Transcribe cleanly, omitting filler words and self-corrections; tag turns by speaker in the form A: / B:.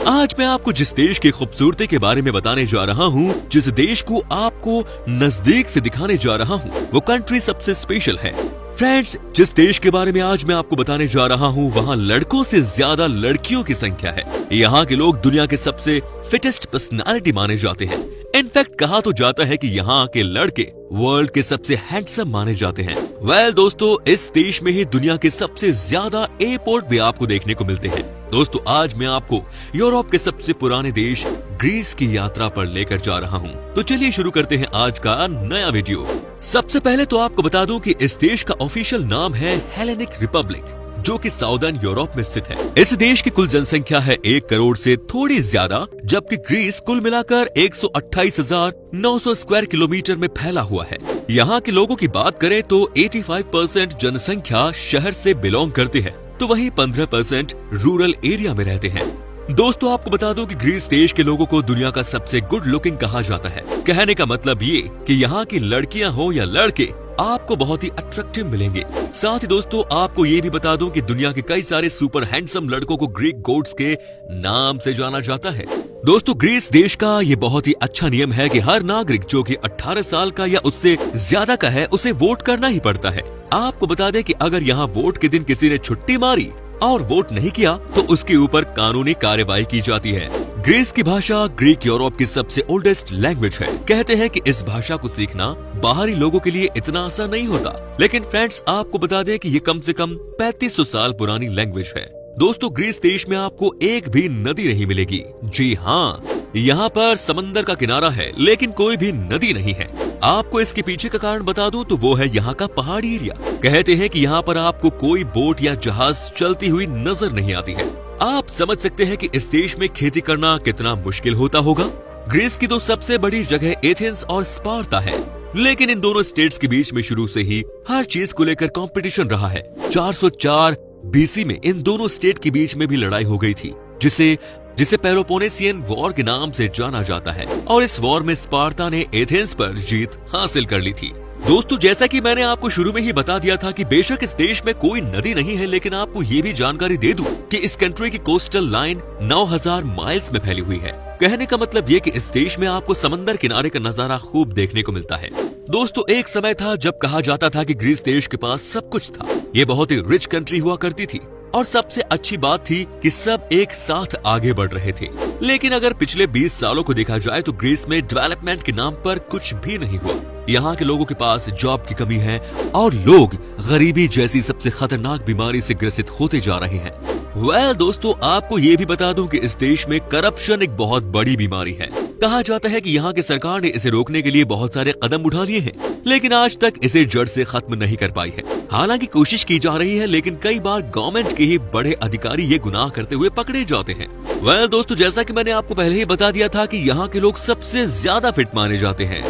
A: आज मैं आपको जिस देश की खूबसूरती के बारे में बताने जा रहा हूँ, जिस देश को आपको नजदीक से दिखाने जा रहा हूँ, वो कंट्री सबसे स्पेशल है। फ्रेंड्स, जिस देश के बारे में आज मैं आपको बताने जा रहा हूँ, वहाँ लड़कों से ज्यादा लड़कियों की संख्या है। यहाँ के लोग दुनिया के सबसे फिटेस्ट पर्सनालिटी माने जाते हैं। इनफैक्ट कहा तो जाता है कि यहाँ के लड़के वर्ल्ड के सबसे हैंडसम माने जाते हैं। वेल दोस्तों, इस देश में ही दुनिया के सबसे ज्यादा एयरपोर्ट भी आपको देखने को मिलते हैं। दोस्तों, आज मैं आपको यूरोप के सबसे पुराने देश ग्रीस की यात्रा पर लेकर जा रहा हूँ। तो चलिए शुरू करते हैं आज का नया वीडियो। सबसे पहले तो आपको बता दूं कि इस देश का ऑफिशियल नाम है हेलेनिक रिपब्लिक, जो कि साउदर्न यूरोप में स्थित है। इस देश की कुल जनसंख्या है 1 करोड़ से थोड़ी ज्यादा, जबकि ग्रीस कुल मिलाकर 128,900 स्क्वायर किलोमीटर में फैला हुआ है। यहाँ के लोगों की बात करें तो 85% जनसंख्या शहर से बिलोंग करती है, तो वहीं 15% रूरल एरिया में रहते हैं। दोस्तों, आपको बता दूं कि ग्रीस देश के लोगों को दुनिया का सबसे गुड लुकिंग कहा जाता है। कहने का मतलब ये कि यहाँ की लड़कियां हो या लड़के आपको बहुत ही अट्रैक्टिव मिलेंगे। साथ ही दोस्तों, आपको ये भी बता दूं कि दुनिया के कई सारे सुपर हैंडसम लड़कों को ग्रीक गॉड्स के नाम से जाना जाता है। दोस्तों, ग्रीस देश का ये बहुत ही अच्छा नियम है कि हर नागरिक जो कि 18 साल का या उससे ज्यादा का है, उसे वोट करना ही पड़ता है। आपको बता दें कि अगर यहाँ वोट के दिन किसी ने छुट्टी मारी और वोट नहीं किया तो उसके ऊपर कानूनी कार्यवाही की जाती है। ग्रीस की भाषा ग्रीक यूरोप की सबसे ओल्डेस्ट लैंग्वेज है। कहते हैं कि इस भाषा को सीखना बाहरी लोगों के लिए इतना आसान नहीं होता, लेकिन फ्रेंड्स, आपको बता दें कि ये कम से कम 3500 साल पुरानी लैंग्वेज है। दोस्तों, ग्रीस देश में आपको एक भी नदी नहीं मिलेगी। जी हाँ, यहाँ पर समंदर का किनारा है, लेकिन कोई भी नदी नहीं है। आपको इसके पीछे का कारण बता दूं तो वो है यहाँ का पहाड़ी एरिया। कहते हैं कि यहाँ पर आपको कोई बोट या जहाज चलती हुई नजर नहीं आती है। आप समझ सकते हैं कि इस देश में खेती करना कितना मुश्किल होता होगा। ग्रीस की दो सबसे बड़ी जगह एथेंस और स्पार्ता है, लेकिन इन दोनों स्टेट्स के बीच में शुरू से ही हर चीज को लेकर कंपटीशन रहा है। 404 बीसी में इन दोनों स्टेट के बीच में भी लड़ाई हो गई थी, जिसे पेलोपोनेसियन वॉर के नाम से जाना जाता है, और इस वॉर में स्पार्ता ने एथेंस पर जीत हासिल कर ली थी। दोस्तों, जैसा कि मैंने आपको शुरू में ही बता दिया था कि बेशक इस देश में कोई नदी नहीं है, लेकिन आपको ये भी जानकारी दे दूं कि इस कंट्री की कोस्टल लाइन 9000 माइल्स में फैली हुई है। कहने का मतलब ये कि इस देश में आपको समंदर किनारे का नजारा खूब देखने को मिलता है। दोस्तों, एक समय था जब कहा जाता था कि ग्रीस देश के पास सब कुछ था। ये बहुत ही रिच कंट्री हुआ करती थी, और सबसे अच्छी बात थी कि सब एक साथ आगे बढ़ रहे थे। लेकिन अगर पिछले 20 सालों को देखा जाए तो ग्रीस में डेवलपमेंट के नाम पर कुछ भी नहीं हुआ। यहाँ के लोगों के पास जॉब की कमी है और लोग गरीबी जैसी सबसे खतरनाक बीमारी से ग्रसित होते जा रहे हैं। वेल दोस्तों, आपको ये भी बता दूं कि इस देश में करप्शन एक बहुत बड़ी बीमारी है। कहा जाता है कि यहाँ की सरकार ने इसे रोकने के लिए बहुत सारे कदम उठा लिए हैं, लेकिन आज तक इसे जड़ से खत्म नहीं कर पाई है। हालांकि कोशिश की जा रही है, लेकिन कई बार गवर्नमेंट के ही बड़े अधिकारी ये गुनाह करते हुए पकड़े जाते हैं। वेल दोस्तों, जैसा कि मैंने आपको पहले ही बता दिया था कि यहाँ के लोग सबसे ज्यादा फिट माने जाते हैं।